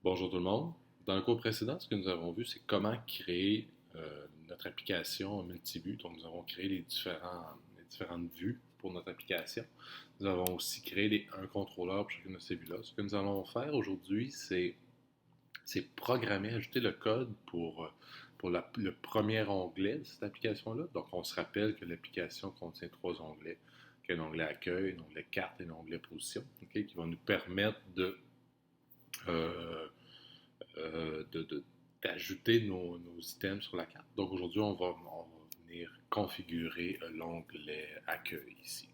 Bonjour tout le monde. Dans le cours précédent, ce que nous avons vu, c'est comment créer notre application multivue. Donc, nous avons créé les différentes vues pour notre application. Nous avons aussi créé un contrôleur pour chacune de ces vues-là. Ce que nous allons faire aujourd'hui, c'est programmer, ajouter le code pour le premier onglet de cette application-là. Donc, on se rappelle que l'application contient trois onglets. Un onglet accueil, un onglet carte et un onglet position, qui va nous permettre euh, d'ajouter nos items sur la carte. Donc aujourd'hui, on va venir configurer l'onglet accueil ici.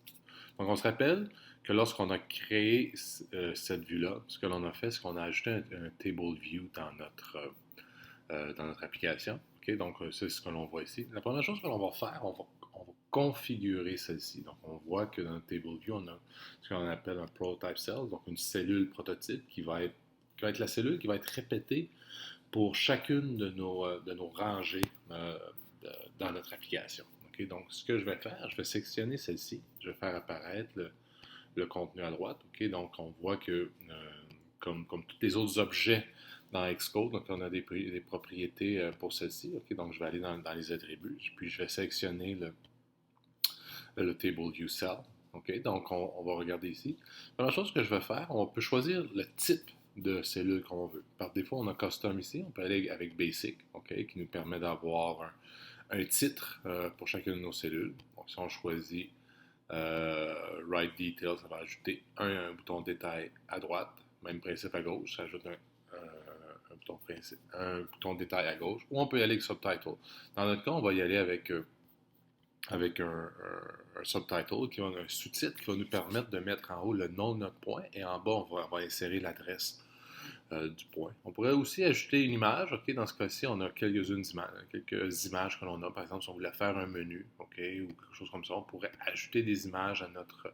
Donc on se rappelle que lorsqu'on a créé cette vue-là, ce que l'on a fait, c'est qu'on a ajouté un table view dans notre application. Okay? Donc c'est ce que l'on voit ici. La première chose que l'on va faire, on va configurer celle-ci. Donc on voit que dans notre table view, on a ce qu'on appelle un prototype cell, donc une cellule prototype qui va être la cellule qui va être répétée pour chacune de nos rangées dans notre application. Okay? Donc, ce que je vais faire, je vais sectionner celle-ci. Je vais faire apparaître le contenu à droite. Okay? Donc, on voit que, comme tous les autres objets dans Xcode, donc on a des propriétés pour celle-ci. Okay? Donc, je vais aller dans les attributs, puis je vais sélectionner le table view cell. Okay? Donc, on va regarder ici. La chose que je vais faire, on peut choisir le type de cellule qu'on veut. Par défaut, on a Custom ici. On peut aller avec Basic, okay, qui nous permet d'avoir un titre pour chacune de nos cellules. Donc, si on choisit Write Details, ça va ajouter un bouton détail à droite. Même principe à gauche, ça ajoute un bouton détail à gauche. Ou on peut y aller avec Subtitle. Dans notre cas, on va y aller avec un subtitle, un sous-titre qui va nous permettre de mettre en haut le nom de notre point et en bas, on va insérer l'adresse du point. On pourrait aussi ajouter une image. Okay? Dans ce cas-ci, on a quelques images que l'on a. Par exemple, si on voulait faire un menu, okay? Ou quelque chose comme ça, on pourrait ajouter des images à notre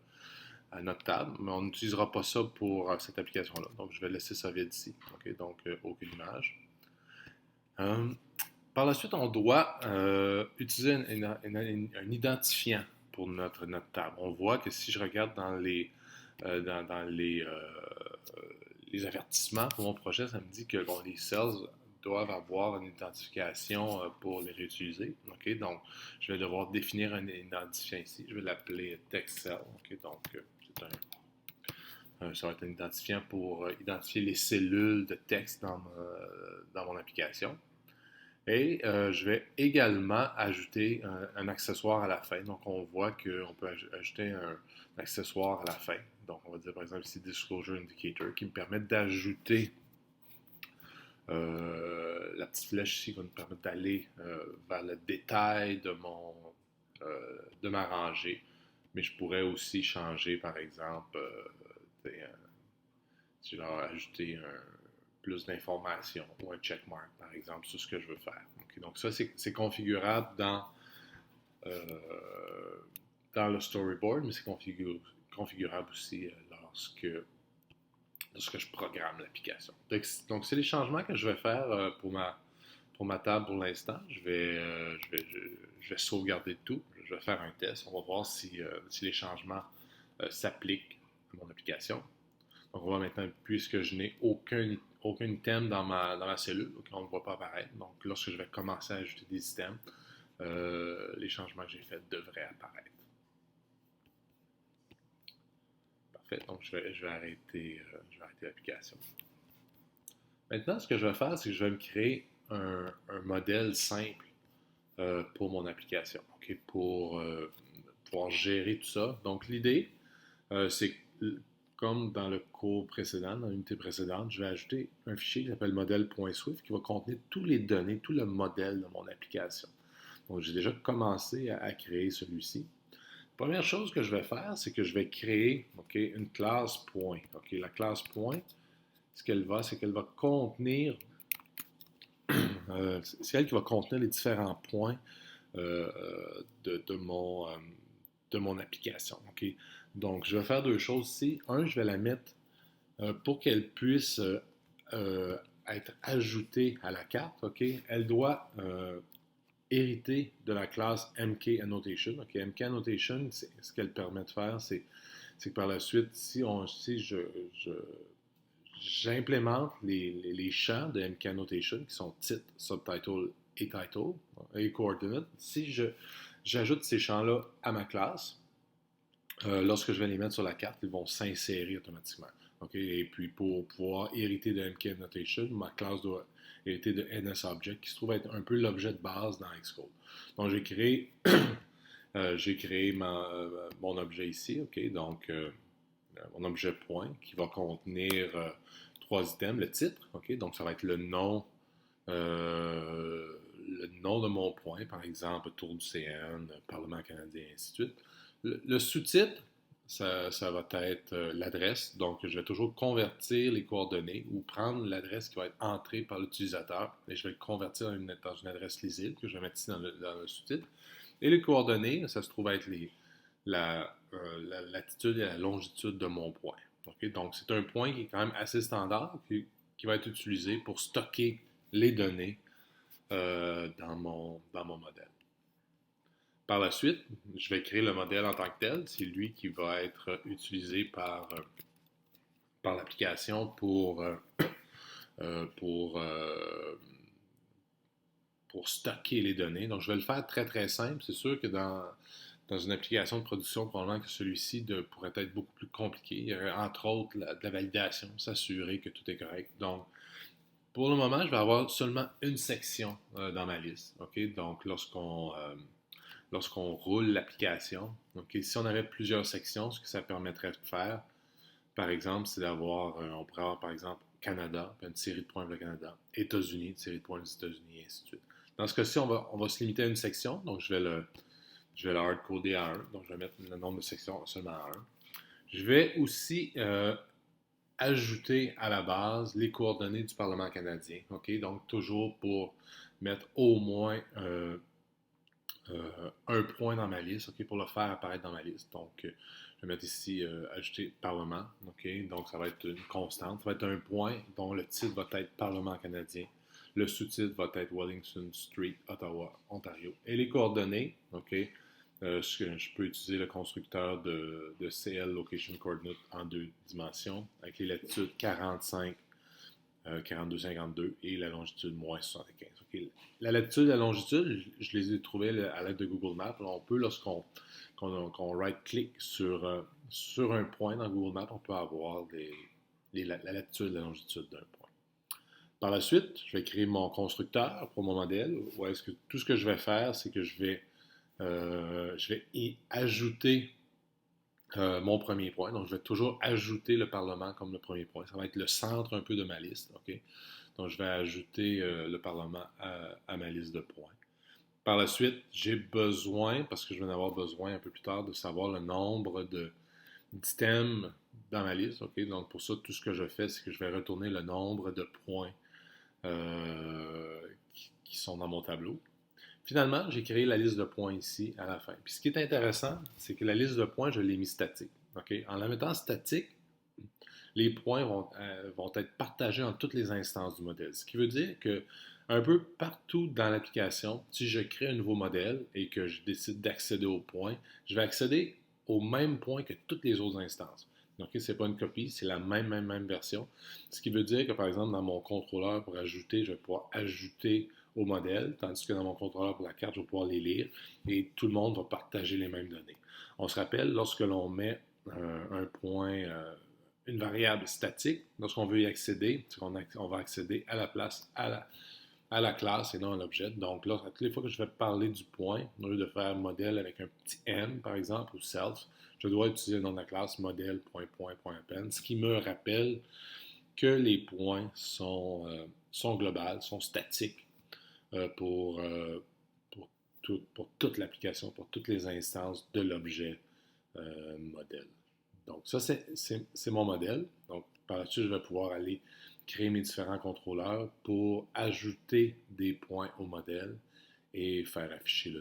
table, mais on n'utilisera pas ça pour cette application-là. Donc, je vais laisser ça vide ici. Okay? Donc, aucune image. Euh, Par la suite, on doit utiliser un identifiant pour notre table. On voit que si je regarde dans les avertissements pour mon projet, ça me dit que bon, les cells doivent avoir une identification pour les réutiliser. Okay? Donc, je vais devoir définir un identifiant ici. Je vais l'appeler TextCell. Okay? Donc, ça va être un identifiant pour identifier les cellules de texte dans mon application. Et je vais également ajouter un accessoire à la fin. Donc, on voit qu'on peut ajouter un accessoire à la fin. Donc, on va dire par exemple ici Disclosure Indicator qui me permet d'ajouter la petite flèche ici qui va nous permettre d'aller vers le détail de ma rangée. Mais je pourrais aussi changer, par exemple, si je leur ajouter plus d'informations ou un checkmark, par exemple, sur ce que je veux faire. Okay, donc ça, c'est configurable dans le storyboard, mais c'est configurable aussi lorsque je programme l'application. Donc, c'est les changements que je vais faire pour ma table pour l'instant. Je vais sauvegarder tout. Je vais faire un test. On va voir si les changements s'appliquent à mon application. Donc, on voit maintenant, puisque je n'ai aucun item dans ma cellule, donc on ne le voit pas apparaître. Donc, lorsque je vais commencer à ajouter des items, les changements que j'ai faits devraient apparaître. Parfait. Donc, je vais arrêter l'application. Maintenant, ce que je vais faire, c'est que je vais me créer un modèle simple pour mon application, okay, pour pouvoir gérer tout ça. Donc, l'idée, c'est comme dans le cours précédent, dans l'unité précédente, je vais ajouter un fichier qui s'appelle modèle.swift qui va contenir toutes les données, tout le modèle de mon application. Donc, j'ai déjà commencé à créer celui-ci. La première chose que je vais faire, c'est que je vais créer une classe point. Okay, la classe point, c'est qu'elle va contenir, c'est elle qui va contenir les différents points euh, de mon application. Okay? Donc, je vais faire deux choses ici. Un, je vais la mettre pour qu'elle puisse être ajoutée à la carte. Okay? Elle doit hériter de la classe MK Annotation. Okay? MK Annotation, ce qu'elle permet de faire, c'est que par la suite, si j'implémente les champs de MK Annotation qui sont titre, subtitle et title et coordinate. Si j'ajoute ces champs-là à ma classe, lorsque je vais les mettre sur la carte, ils vont s'insérer automatiquement. Okay? Et puis pour pouvoir hériter de MK Annotation, ma classe doit hériter de NSObject qui se trouve être un peu l'objet de base dans Xcode. Donc j'ai créé mon objet ici, ok? Donc mon objet point qui va contenir trois items, le titre, ok? Donc ça va être le nom de mon point, par exemple, Tour du CN, Parlement canadien, et ainsi de suite. Le sous-titre, ça va être l'adresse. Donc, je vais toujours convertir les coordonnées ou prendre l'adresse qui va être entrée par l'utilisateur et je vais le convertir dans une adresse lisible que je vais mettre ici dans le sous-titre. Et les coordonnées, ça se trouve être la latitude et la longitude de mon point. Okay? Donc, c'est un point qui est quand même assez standard, qui va être utilisé pour stocker les données dans mon modèle. Par la suite, je vais créer le modèle en tant que tel. C'est lui qui va être utilisé par l'application pour stocker les données. Donc, je vais le faire très, très simple. C'est sûr que dans une application de production, probablement que celui-ci pourrait être beaucoup plus compliqué. Il y aurait entre autres de la validation, s'assurer que tout est correct. Donc, pour le moment, je vais avoir seulement une section dans ma liste. Okay? Donc, lorsqu'on roule l'application, okay? Si on avait plusieurs sections, ce que ça permettrait de faire, par exemple, c'est on pourrait avoir par exemple Canada, puis une série de points pour le Canada, États-Unis, une série de points aux États-Unis, et ainsi de suite. Dans ce cas-ci, on va se limiter à une section, donc je vais le hard-coder à 1, donc je vais mettre le nombre de sections seulement à 1. Je vais aussi ajouter à la base les coordonnées du Parlement canadien, ok? Donc toujours pour mettre au moins un point dans ma liste, ok, pour le faire apparaître dans ma liste. Donc, je vais mettre ici ajouter Parlement, ok, donc ça va être une constante, ça va être un point dont le titre va être Parlement canadien, le sous-titre va être Wellington Street, Ottawa, Ontario, et les coordonnées, ok, je peux utiliser le constructeur de CL Location Coordinate en deux dimensions, avec les latitudes 45, 42-52 et la longitude moins 75. Okay. La latitude et la longitude, je les ai trouvées à l'aide de Google Maps. Alors, on peut, lorsqu'on right-click sur un point dans Google Maps, on peut avoir la latitude et la longitude d'un point. Par la suite, je vais créer mon constructeur pour mon modèle. Où est-ce que tout ce que je vais faire, c'est que je vais y ajouter mon premier point. Donc, je vais toujours ajouter le Parlement comme le premier point. Ça va être le centre un peu de ma liste. Okay? Donc, je vais ajouter le Parlement à ma liste de points. Par la suite, j'ai besoin, parce que je vais en avoir besoin un peu plus tard, de savoir le nombre d'items dans ma liste. Okay? Donc, pour ça, tout ce que je fais, c'est que je vais retourner le nombre de points qui sont dans mon tableau. Finalement, j'ai créé la liste de points ici à la fin. Puis ce qui est intéressant, c'est que la liste de points, je l'ai mis statique. Okay? En la mettant statique, les points vont être partagés en toutes les instances du modèle. Ce qui veut dire que un peu partout dans l'application, si je crée un nouveau modèle et que je décide d'accéder aux points, je vais accéder au même point que toutes les autres instances. Donc, ce n'est pas une copie, c'est la même version. Ce qui veut dire que, par exemple, dans mon contrôleur pour ajouter, je vais pouvoir ajouter au modèle, tandis que dans mon contrôleur pour la carte, je vais pouvoir les lire et tout le monde va partager les mêmes données. On se rappelle, lorsque l'on met un point, une variable statique, lorsqu'on veut y accéder, on va accéder à la place, à la classe et non à l'objet. Donc là, toutes les fois que je vais parler du point, au lieu de faire modèle avec un petit m, par exemple, ou self, je dois utiliser le nom de la classe modèle.point.append, ce qui me rappelle que les points sont globales, sont statiques pour toute l'application, pour toutes les instances de l'objet modèle. Donc ça, c'est mon modèle. Donc par la suite, je vais pouvoir aller créer mes différents contrôleurs pour ajouter des points au modèle et faire afficher